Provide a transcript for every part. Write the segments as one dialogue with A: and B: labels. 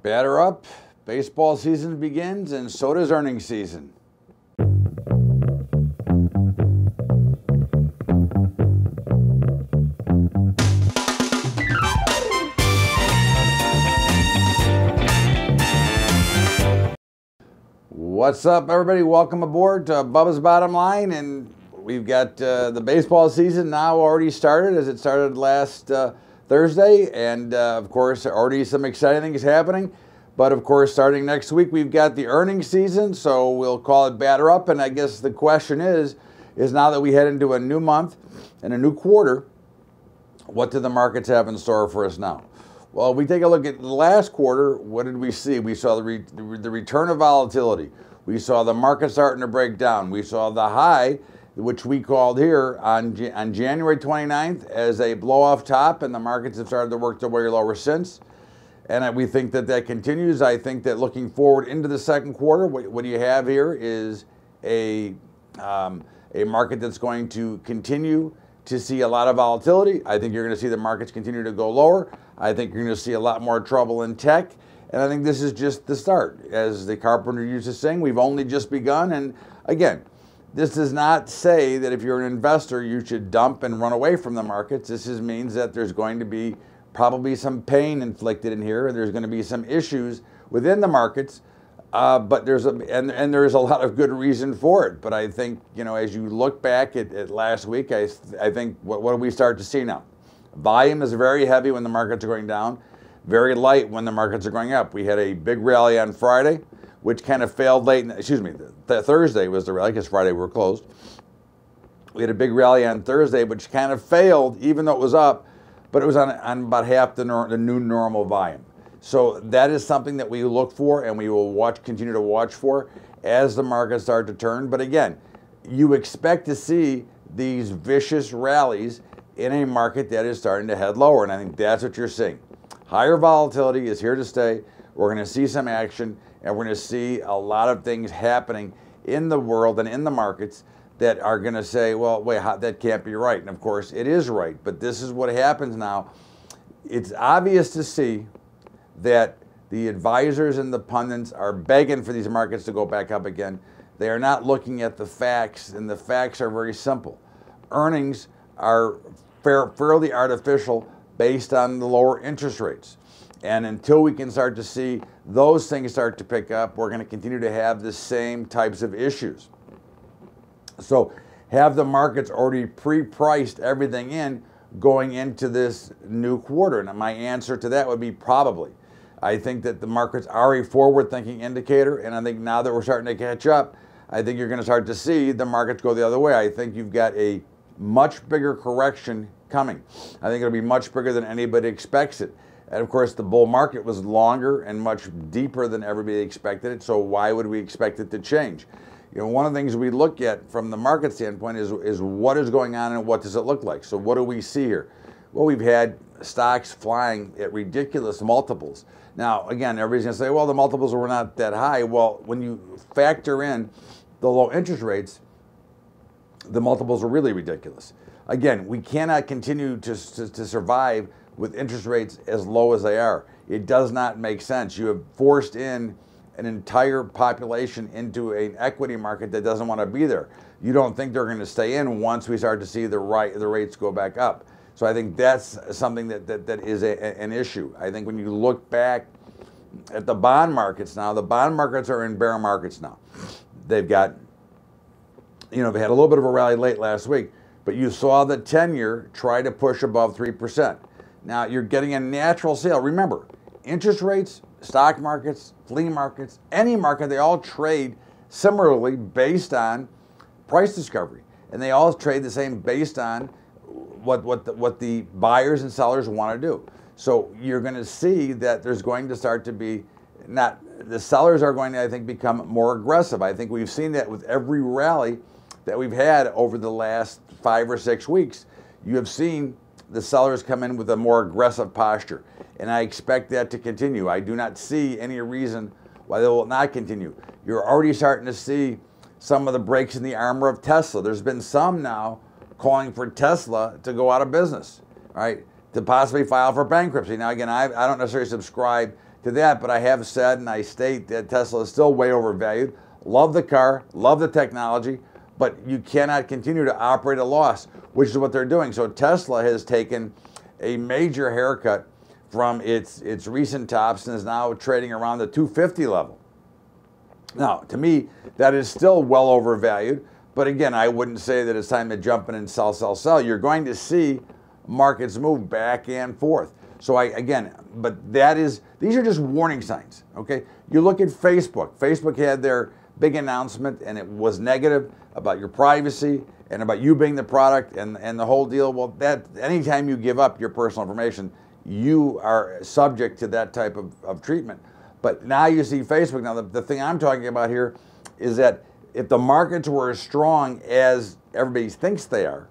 A: Batter up, baseball season begins, and so does earnings season. What's up, everybody? Welcome aboard to Bubba's Bottom Line, and we've got the baseball season now already started, as it started last Thursday, and of course already some exciting things happening. But of course, starting next week, we've got the earnings season, so we'll call it batter up. And I guess the question is now that we head into a new month and a new quarter, what do the markets have in store for us now? Well, we take a look at the last quarter. What did we see? We saw the return of volatility. We saw the market starting to break down. We saw the high, which we called here on January 29th as a blow-off top, and the markets have started to work their way lower since. And we think that that continues. I think that looking forward into the second quarter, what you have here is a market that's going to continue to see a lot of volatility. I think you're going to see the markets continue to go lower. I think you're going to see a lot more trouble in tech. And I think this is just the start. As the carpenter used to sing, we've only just begun. And again, this does not say that if you're an investor, you should dump and run away from the markets. This means that there's going to be probably some pain inflicted in here. There's going to be some issues within the markets, but there's a lot of good reason for it. But I think, you know, as you look back at last week, I think what do we start to see now? Volume is very heavy when the markets are going down, very light when the markets are going up. We had a big rally on Friday, which kind of failed late. Thursday was the rally because Friday we were closed. We had a big rally on Thursday, which kind of failed, even though it was up, but it was on about half the new normal volume. So that is something that we look for, and we will continue to watch for as the markets start to turn. But again, you expect to see these vicious rallies in a market that is starting to head lower, and I think that's what you're seeing. Higher volatility is here to stay. We're going to see some action, and we're going to see a lot of things happening in the world and in the markets that are going to say, well, wait, that can't be right. And of course, it is right, but this is what happens now. It's obvious to see that the advisors and the pundits are begging for these markets to go back up again. They are not looking at the facts, and the facts are very simple. Earnings are fairly artificial based on the lower interest rates. And until we can start to see those things start to pick up, we're going to continue to have the same types of issues. So have the markets already pre-priced everything in going into this new quarter? And my answer to that would be probably. I think that the markets are a forward-thinking indicator, and I think now that we're starting to catch up, I think you're going to start to see the markets go the other way. I think you've got a much bigger correction coming. I think it'll be much bigger than anybody expects it. And of course, the bull market was longer and much deeper than everybody expected it, so why would we expect it to change? You know, one of the things we look at from the market standpoint is what is going on and what does it look like. So what do we see here? Well, we've had stocks flying at ridiculous multiples. Now, again, everybody's going to say, well, the multiples were not that high. Well, when you factor in the low interest rates, the multiples are really ridiculous. Again, we cannot continue to survive with interest rates as low as they are. It does not make sense. You have forced in an entire population into an equity market that doesn't want to be there. You don't think they're going to stay in once we start to see the rates go back up. So I think that's something that is an issue. I think when you look back at the bond markets now, the bond markets are in bear markets now. They've got, you know, they had a little bit of a rally late last week, but you saw the 10-year try to push above 3%. Now you're getting a natural sale. Remember, interest rates, stock markets, flea markets, any market, they all trade similarly based on price discovery. And they all trade the same based on what the buyers and sellers want to do. So you're going to see that there's going to start to be, the sellers are going to, I think, become more aggressive. I think we've seen that with every rally that we've had over the last 5 or 6 weeks. You have seen the sellers come in with a more aggressive posture, and I expect that to continue. I do not see any reason why they will not continue. You're already starting to see some of the breaks in the armor of Tesla. There's been some now calling for Tesla to go out of business, all right, to possibly file for bankruptcy. Now, again, I don't necessarily subscribe to that, but I have said and I state that Tesla is still way overvalued. Love the car, love the technology, but you cannot continue to operate at a loss, which is what they're doing. So Tesla has taken a major haircut from its recent tops and is now trading around the 250 level. Now, to me, that is still well overvalued, but again, I wouldn't say that it's time to jump in and sell, sell, sell. You're going to see markets move back and forth. So but these are just warning signs, okay? You look at Facebook. Facebook had their big announcement and it was negative about your privacy and about you being the product and the whole deal. Well, that anytime you give up your personal information, you are subject to that type of treatment. But now you see Facebook. Now, the thing I'm talking about here is that if the markets were as strong as everybody thinks they are,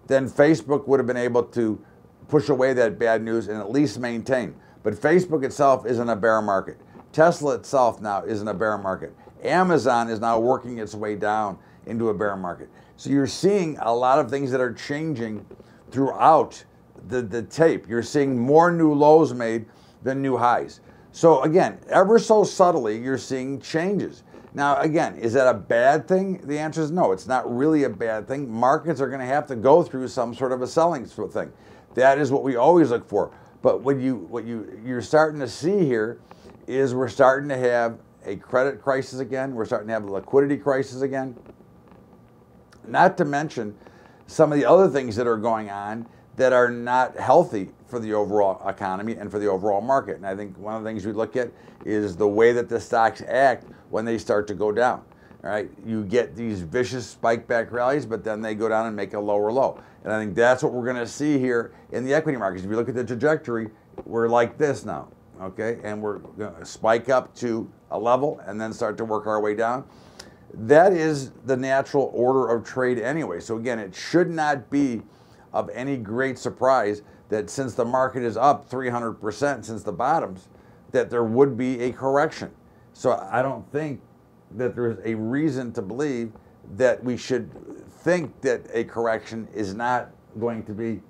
A: then Facebook would have been able to push away that bad news and at least maintain. But Facebook itself is in a bear market. Tesla itself now is in a bear market. Amazon is now working its way down into a bear market. So you're seeing a lot of things that are changing throughout the tape. You're seeing more new lows made than new highs. So again, ever so subtly, you're seeing changes. Now, again, is that a bad thing? The answer is no. It's not really a bad thing. Markets are going to have to go through some sort of a selling thing. That is what we always look for. But what you're starting to see here is we're starting to have a credit crisis again. We're starting to have a liquidity crisis again. Not to mention some of the other things that are going on that are not healthy for the overall economy and for the overall market. And I think one of the things we look at is the way that the stocks act when they start to go down. All right, you get these vicious spike back rallies, but then they go down and make a lower low. And I think that's what we're going to see here in the equity markets. If you look at the trajectory, we're like this now, okay? And we're going to spike up to a level and then start to work our way down. That is the natural order of trade anyway. So again, it should not be of any great surprise that since the market is up 300% since the bottoms, that there would be a correction. So I don't think that there's a reason to believe that we should think that a correction is not going to be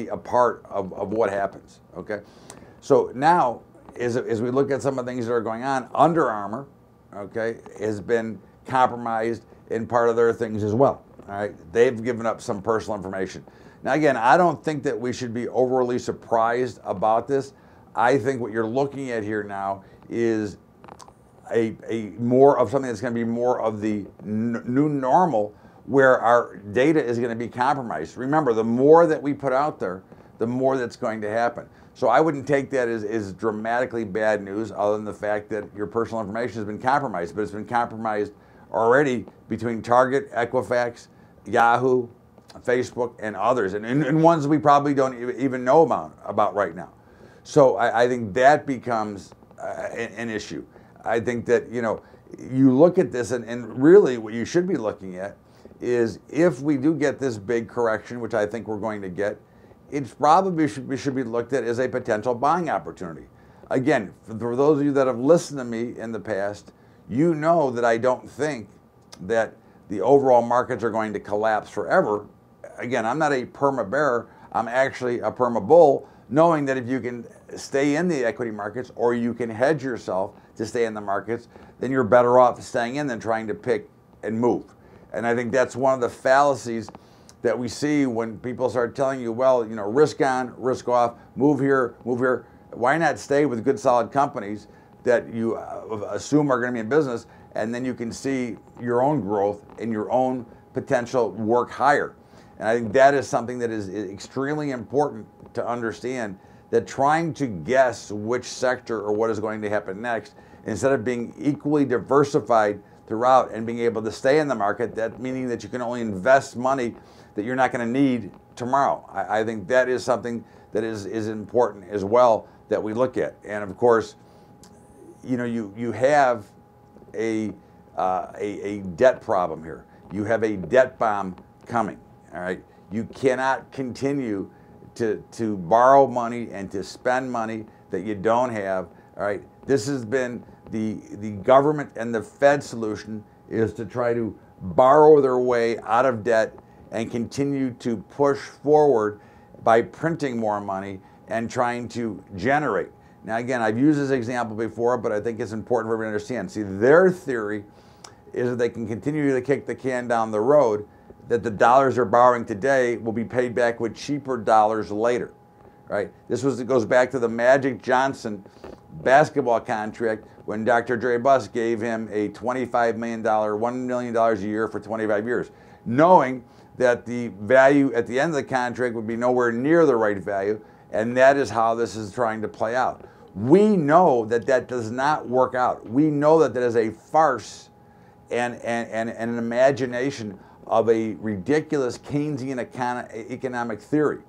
A: a part of what happens. Okay, so now as we look at some of the things that are going on, Under Armour, okay, has been compromised in part of their things as well. All right, they've given up some personal information. Now again, I don't think that we should be overly surprised about this. I think what you're looking at here now is a more of something that's going to be more of the new normal, where our data is going to be compromised. Remember, the more that we put out there, the more that's going to happen. So I wouldn't take that as dramatically bad news, other than the fact that your personal information has been compromised. But it's been compromised already between Target, Equifax, Yahoo, Facebook, and others, and ones we probably don't even know about right now. So I think that becomes an issue. I think that, you look at this and really what you should be looking at is, if we do get this big correction, which I think we're going to get, it probably should be looked at as a potential buying opportunity. Again, for those of you that have listened to me in the past, you know that I don't think that the overall markets are going to collapse forever. Again, I'm not a perma bear, I'm actually a perma bull, knowing that if you can stay in the equity markets or you can hedge yourself to stay in the markets, then you're better off staying in than trying to pick and move. And I think that's one of the fallacies that we see when people start telling you, well, risk on, risk off, move here, move here. Why not stay with good, solid companies that you assume are going to be in business, and then you can see your own growth and your own potential work higher. And I think that is something that is extremely important to understand, that trying to guess which sector or what is going to happen next, instead of being equally diversified throughout and being able to stay in the market, that meaning that you can only invest money that you're not going to need tomorrow. I think that is something that is important as well that we look at. And of course, you have a debt problem here. You have a debt bomb coming. All right, you cannot continue to borrow money and to spend money that you don't have. All right, this has been the government and the Fed solution, is to try to borrow their way out of debt and continue to push forward by printing more money and trying to generate. Now again, I've used this example before, but I think it's important for everyone to understand. See, their theory is that they can continue to kick the can down the road, that the dollars they're borrowing today will be paid back with cheaper dollars later, right? It goes back to the Magic Johnson basketball contract when Dr. Dre Buss gave him a $25 million, $1 million a year for 25 years, knowing that the value at the end of the contract would be nowhere near the right value, and that is how this is trying to play out. We know that that does not work out. We know that that is a farce and an imagination of a ridiculous Keynesian economic theory.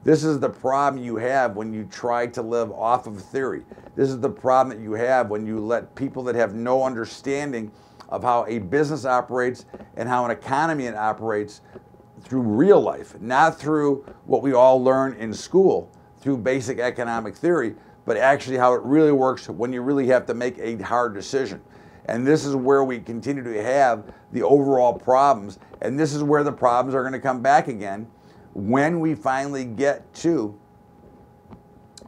A: This is the problem you have when you try to live off of theory. This is the problem that you have when you let people that have no understanding of how a business operates and how an economy operates through real life, not through what we all learn in school, through basic economic theory, but actually how it really works when you really have to make a hard decision. And this is where we continue to have the overall problems, and this is where the problems are going to come back again when we finally get to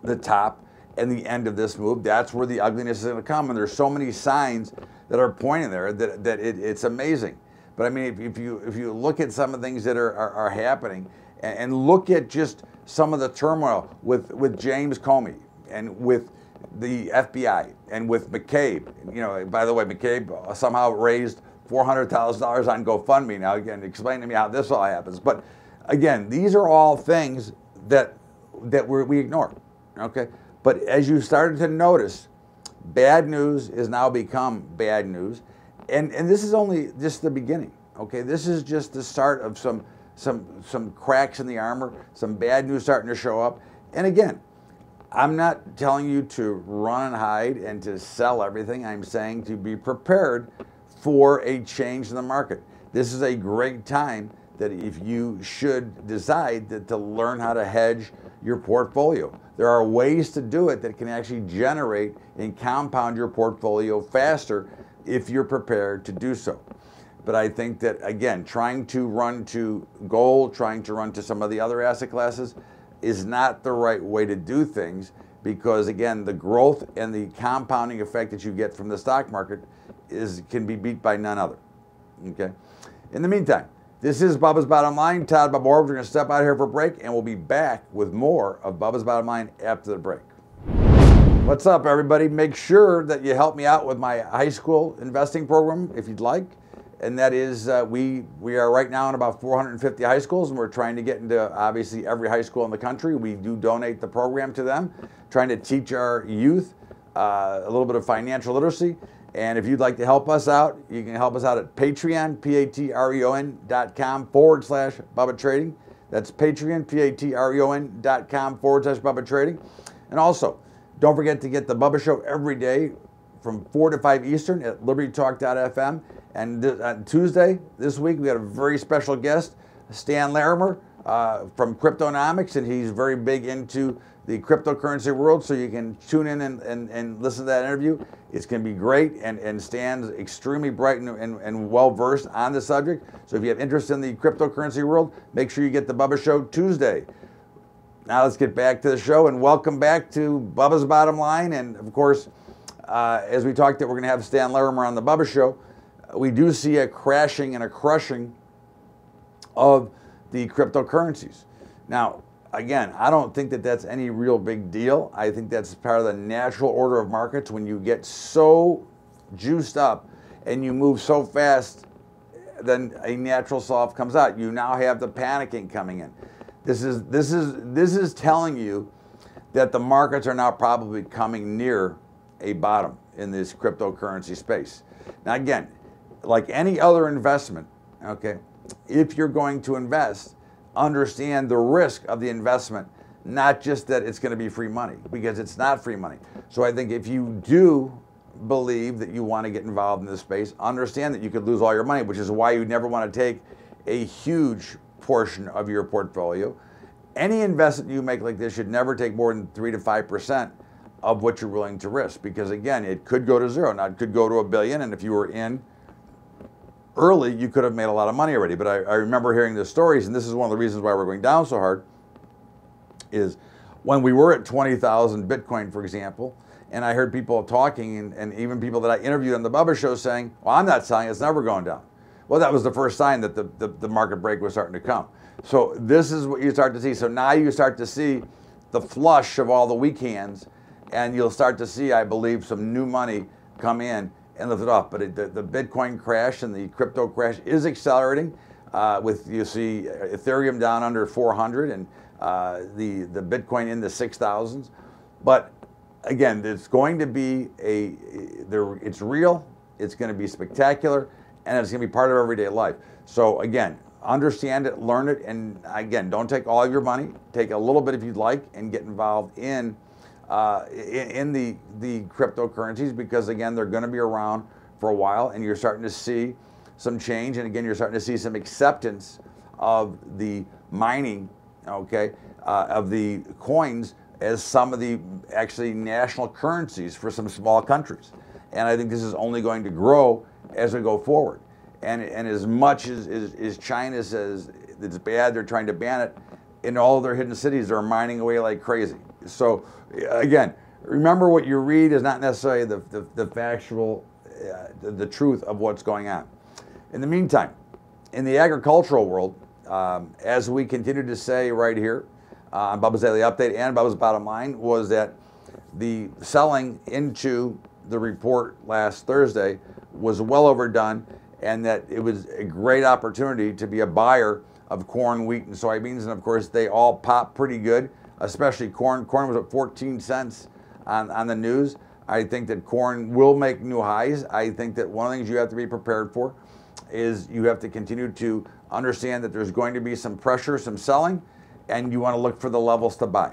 A: the top and the end of this move. That's where the ugliness is going to come, and there's so many signs that are pointing there that it's amazing. But I mean, if you look at some of the things that are happening, and look at just some of the turmoil with James Comey and with the FBI and with McCabe. You know, by the way, McCabe somehow raised $400,000 on GoFundMe. Now, again, explain to me how this all happens. But again, these are all things that we ignore. Okay, but as you started to notice, bad news has now become bad news, and this is only just the beginning. Okay, this is just the start of some cracks in the armor, some bad news starting to show up. And again, I'm not telling you to run and hide and to sell everything. I'm saying to be prepared for a change in the market. This is a great time that if you should decide to learn how to hedge your portfolio. There are ways to do it that can actually generate and compound your portfolio faster if you're prepared to do so. But I think that, again, trying to run to gold, trying to run to some of the other asset classes is not the right way to do things, because again, the growth and the compounding effect that you get from the stock market can be beat by none other. Okay. In the meantime, this is Bubba's Bottom Line. Todd Bubba. We're going to step out here for a break, and we'll be back with more of Bubba's Bottom Line after the break. What's up, everybody? Make sure that you help me out with my high school investing program if you'd like. And that is, we are right now in about 450 high schools, and we're trying to get into obviously every high school in the country. We do donate the program to them, trying to teach our youth a little bit of financial literacy. And if you'd like to help us out, you can help us out at Patreon, patreon.com/Bubba Trading. That's Patreon, patreon.com/Bubba Trading. And also, don't forget to get the Bubba Show every day from 4 to 5 Eastern at LibertyTalk.fm. And on Tuesday this week, we had a very special guest, Stan Larimer from Cryptonomics, and he's very big into the cryptocurrency world, so you can tune in and listen to that interview. It's going to be great, and Stan's extremely bright and well-versed on the subject. So if you have interest in the cryptocurrency world, make sure you get the Bubba Show Tuesday. Now let's get back to the show, and welcome back to Bubba's Bottom Line. And of course, as we talked that we're going to have Stan Larimer on the Bubba Show, we do see a crashing and a crushing of the cryptocurrencies. Now, again, I don't think that that's any real big deal. I think that's part of the natural order of markets. When you get so juiced up and you move so fast, then a natural solve comes out. You now have the panicking coming in. This is telling you that the markets are now probably coming near a bottom in this cryptocurrency space. Now, again, like any other investment, okay, if you're going to invest, understand the risk of the investment, not just that it's going to be free money, because it's not free money. So I think if you do believe that you want to get involved in this space, understand that you could lose all your money, which is why you never want to take a huge portion of your portfolio. Any investment you make like this should never take more than 3 to 5% of what you're willing to risk, because again, it could go to zero. Now, it could go to $1 billion, and if you were in early, you could have made a lot of money already. But I remember hearing the stories, and this is one of the reasons why we're going down so hard, is when we were at 20,000 Bitcoin, for example, and I heard people talking, and even people that I interviewed on the Bubba Show saying, well, I'm not selling, it's never going down. Well, that was the first sign that the market break was starting to come. So this is what you start to see. So now you start to see the flush of all the weak hands, and you'll start to see, I believe, some new money come in and lift it off. But the Bitcoin crash and the crypto crash is accelerating. You see Ethereum down under 400 and the Bitcoin in the 6,000s. But again, it's going to be it's real, it's going to be spectacular, and it's going to be part of everyday life. So again, understand it, learn it, and again, don't take all of your money. Take a little bit if you'd like, and get involved in the cryptocurrencies, because again, they're going to be around for a while, and you're starting to see some change, and again, you're starting to see some acceptance of the mining, okay, of the coins as some of the actually national currencies for some small countries. And I think this is only going to grow as we go forward. And as much as China says it's bad, they're trying to ban it, in all of their hidden cities, they're mining away like crazy. So again, remember, what you read is not necessarily the factual, the truth of what's going on. In the meantime, in the agricultural world, as we continue to say right here on Bubba's Daily Update and Bubba's Bottom Line, was that the selling into the report last Thursday was well overdone, and that it was a great opportunity to be a buyer of corn, wheat, and soybeans. And of course, they all popped pretty good, especially corn. Corn was at 14 cents on the news. I think that corn will make new highs. I think that one of the things you have to be prepared for is you have to continue to understand that there's going to be some pressure, some selling, and you want to look for the levels to buy.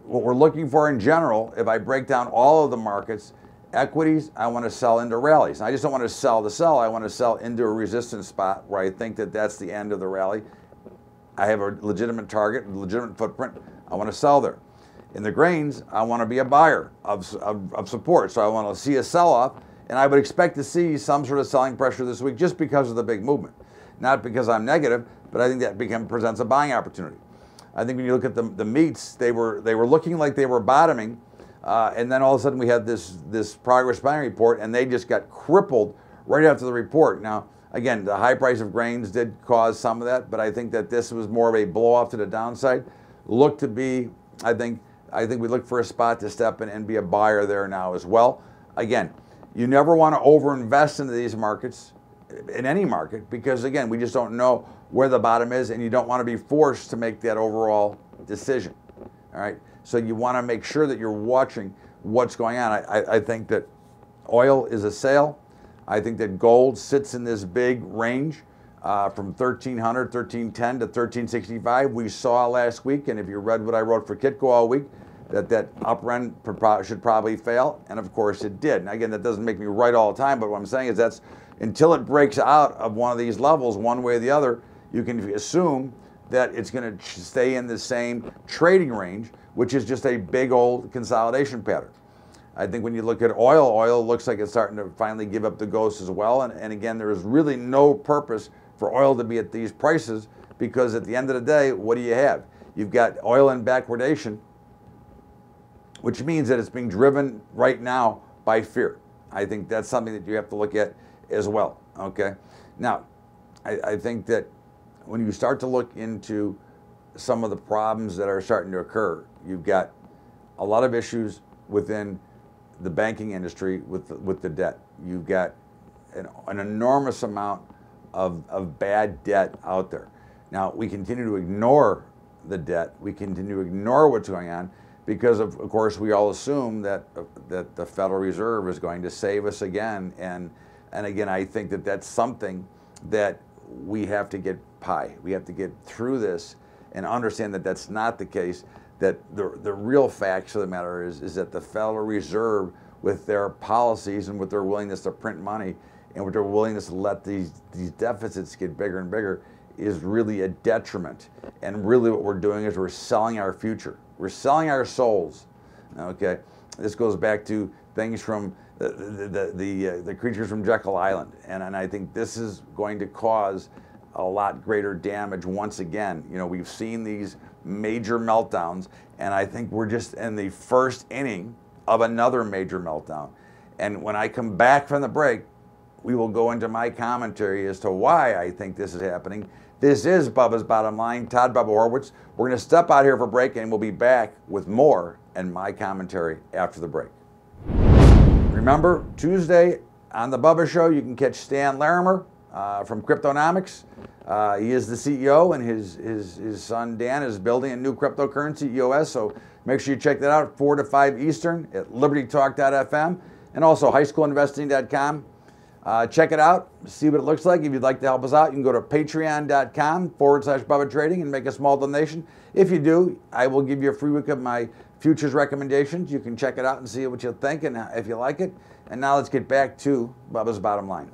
A: What we're looking for in general, if I break down all of the markets, equities, I want to sell into rallies. I just don't want to sell to sell. I want to sell into a resistance spot where I think that that's the end of the rally. I have a legitimate target, a legitimate footprint. I want to sell there. In the grains, I want to be a buyer of support. So I want to see a sell-off, and I would expect to see some sort of selling pressure this week just because of the big movement. Not because I'm negative, but I think that presents a buying opportunity. I think when you look at the meats, they were looking like they were bottoming, and then all of a sudden we had this progress buying report, and they just got crippled right after the report. Now, again, the high price of grains did cause some of that, but I think that this was more of a blow off to the downside. Look to be, I think we look for a spot to step in and be a buyer there now as well. Again, you never want to overinvest into these markets, in any market, because again, we just don't know where the bottom is, and you don't want to be forced to make that overall decision. All right, so you want to make sure that you're watching what's going on. I think that oil is a sale. I think that gold sits in this big range from 1300, 1310 to 1365. We saw last week, and if you read what I wrote for Kitco all week, that upper end should probably fail, and of course it did. And again, that doesn't make me right all the time, but what I'm saying is that's until it breaks out of one of these levels one way or the other, you can assume that it's going to stay in the same trading range, which is just a big old consolidation pattern. I think when you look at oil looks like it's starting to finally give up the ghost as well. And again, there is really no purpose for oil to be at these prices, because at the end of the day, what do you have? You've got oil in backwardation, which means that it's being driven right now by fear. I think that's something that you have to look at as well, okay? Now, I think that when you start to look into some of the problems that are starting to occur, you've got a lot of issues within the banking industry with the debt. You've got an enormous amount of bad debt out there. Now, we continue to ignore the debt. We continue to ignore what's going on because, of course, we all assume that the Federal Reserve is going to save us again. And again, I think that that's something that we have to get by. We have to get through this and understand that that's not the case. That the real facts of the matter is that the Federal Reserve, with their policies and with their willingness to print money and with their willingness to let these deficits get bigger and bigger, is really a detriment. And really what we're doing is we're selling our future. We're selling our souls, okay? This goes back to things from the creatures from Jekyll Island. And I think this is going to cause a lot greater damage once again. You know, we've seen these major meltdowns, and I think we're just in the first inning of another major meltdown. And when I come back from the break, we will go into my commentary as to why I think this is happening. This is Bubba's Bottom Line. Todd Bubba Horwitz. We're going to step out here for a break, and we'll be back with more and my commentary after the break. Remember, Tuesday on the Bubba Show, you can catch Stan Larimer from Cryptonomics. He is the CEO, and his son Dan is building a new cryptocurrency, EOS. So make sure you check that out, 4 to 5 Eastern at libertytalk.fm, and also highschoolinvesting.com. Check it out, see what it looks like. If you'd like to help us out, you can go to patreon.com/Bubba Trading and make a small donation. If you do, I will give you a free week of my futures recommendations. You can check it out and see what you think and if you like it. And now let's get back to Bubba's Bottom Line.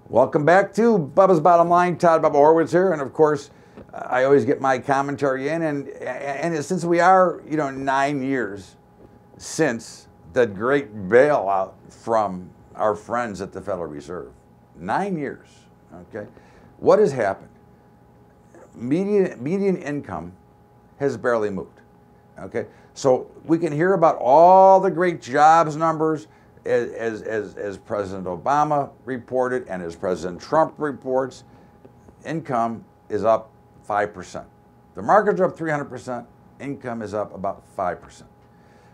A: Welcome back to Bubba's Bottom Line. Todd Bubba Horwitz here, and of course, I always get my commentary in. And since we are, 9 years since that great bailout from our friends at the Federal Reserve, 9 years. Okay, what has happened? Median income has barely moved. Okay, so we can hear about all the great jobs numbers as President Obama reported and as President Trump reports. Income is up 5%. The markets are up 300%. Income is up about 5%.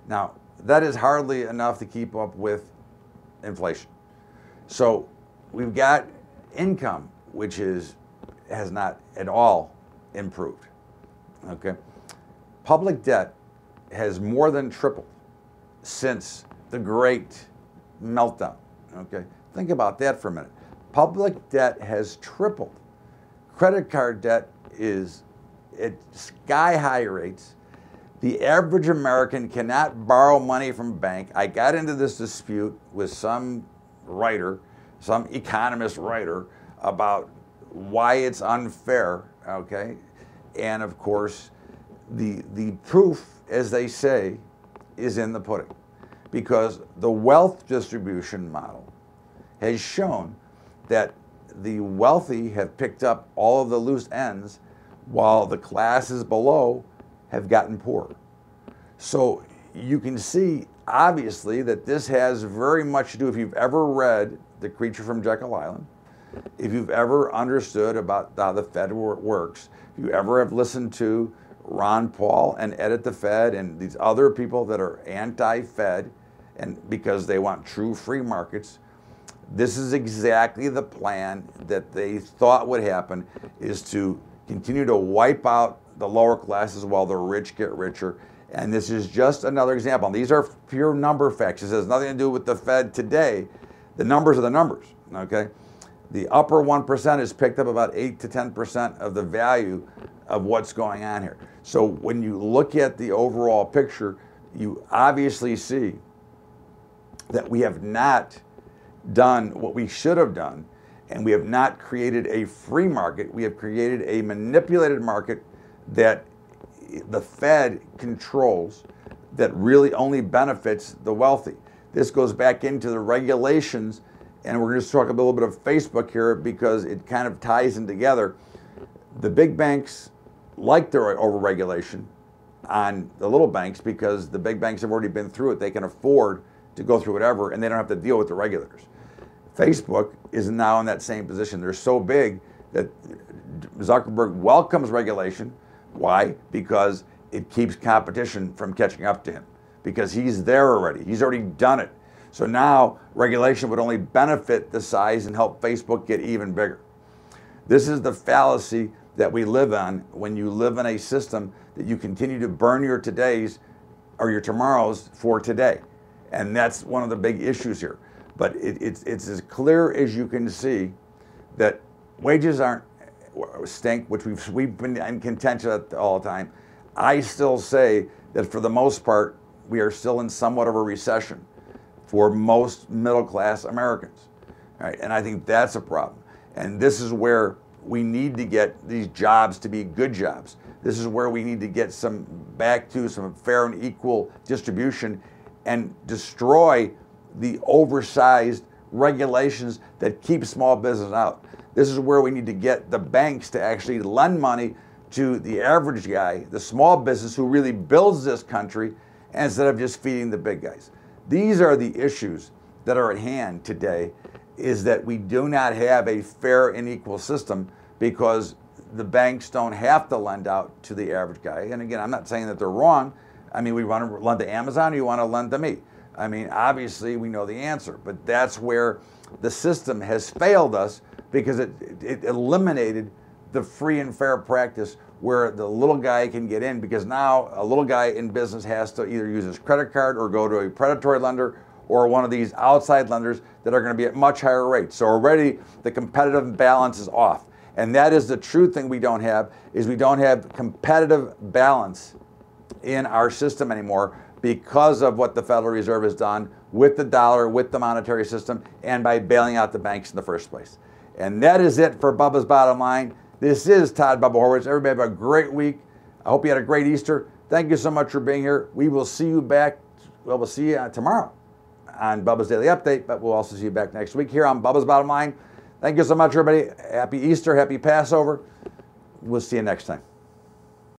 A: Now, that is hardly enough to keep up with inflation. So we've got income, which has not at all improved. Okay, public debt has more than tripled since the great meltdown. Okay, think about that for a minute. Public debt has tripled. Credit card debt is at sky-high rates. The average American cannot borrow money from a bank. I got into this dispute with some writer, some economist writer, about why it's unfair, okay? And of course, the proof, as they say, is in the pudding. Because the wealth distribution model has shown that the wealthy have picked up all of the loose ends while the classes below have gotten poorer. So you can see, obviously, that this has very much to do, if you've ever read The Creature from Jekyll Island, if you've ever understood about how the Fed works, if you ever have listened to Ron Paul and Edit the Fed and these other people that are anti-Fed, and because they want true free markets, this is exactly the plan that they thought would happen, is to continue to wipe out the lower classes while the rich get richer. And this is just another example. These are pure number facts. This has nothing to do with the Fed today. The numbers are the numbers, okay? The upper 1% has picked up about 8 to 10% of the value of what's going on here. So when you look at the overall picture, you obviously see that we have not done what we should have done, and we have not created a free market. We have created a manipulated market that the Fed controls, that really only benefits the wealthy. This goes back into the regulations, and we're going to talk a little bit of Facebook here because it kind of ties in together. The big banks like their overregulation on the little banks because the big banks have already been through it. They can afford to go through whatever, and they don't have to deal with the regulators. Facebook is now in that same position. They're so big that Zuckerberg welcomes regulation. Why? Because it keeps competition from catching up to him, because he's there already. He's already done it. So now regulation would only benefit the size and help Facebook get even bigger. This is the fallacy that we live on when you live in a system that you continue to burn your todays or your tomorrows for today. And that's one of the big issues here. But it's as clear as you can see that wages aren't stink, which we've been in contention all the time. I still say that for the most part, we are still in somewhat of a recession for most middle-class Americans. Right? And I think that's a problem. And this is where we need to get these jobs to be good jobs. This is where we need to get back to some fair and equal distribution and destroy the oversized regulations that keep small business out. This is where we need to get the banks to actually lend money to the average guy, the small business who really builds this country, instead of just feeding the big guys. These are the issues that are at hand today, is that we do not have a fair and equal system because the banks don't have to lend out to the average guy. And again, I'm not saying that they're wrong. I mean, we want to lend to Amazon, or you want to lend to me? I mean, obviously we know the answer, but that's where the system has failed us, because it eliminated the free and fair practice where the little guy can get in, because now a little guy in business has to either use his credit card or go to a predatory lender or one of these outside lenders that are going to be at much higher rates. So already the competitive balance is off. And that is the true thing we don't have, is we don't have competitive balance in our system anymore because of what the Federal Reserve has done with the dollar, with the monetary system, and by bailing out the banks in the first place. And that is it for Bubba's Bottom Line. This is Todd Bubba Horwitz. Everybody have a great week. I hope you had a great Easter. Thank you so much for being here. We will see you back, well, we'll see you tomorrow on Bubba's Daily Update, but we'll also see you back next week here on Bubba's Bottom Line. Thank you so much, everybody. Happy Easter, happy Passover. We'll see you next time.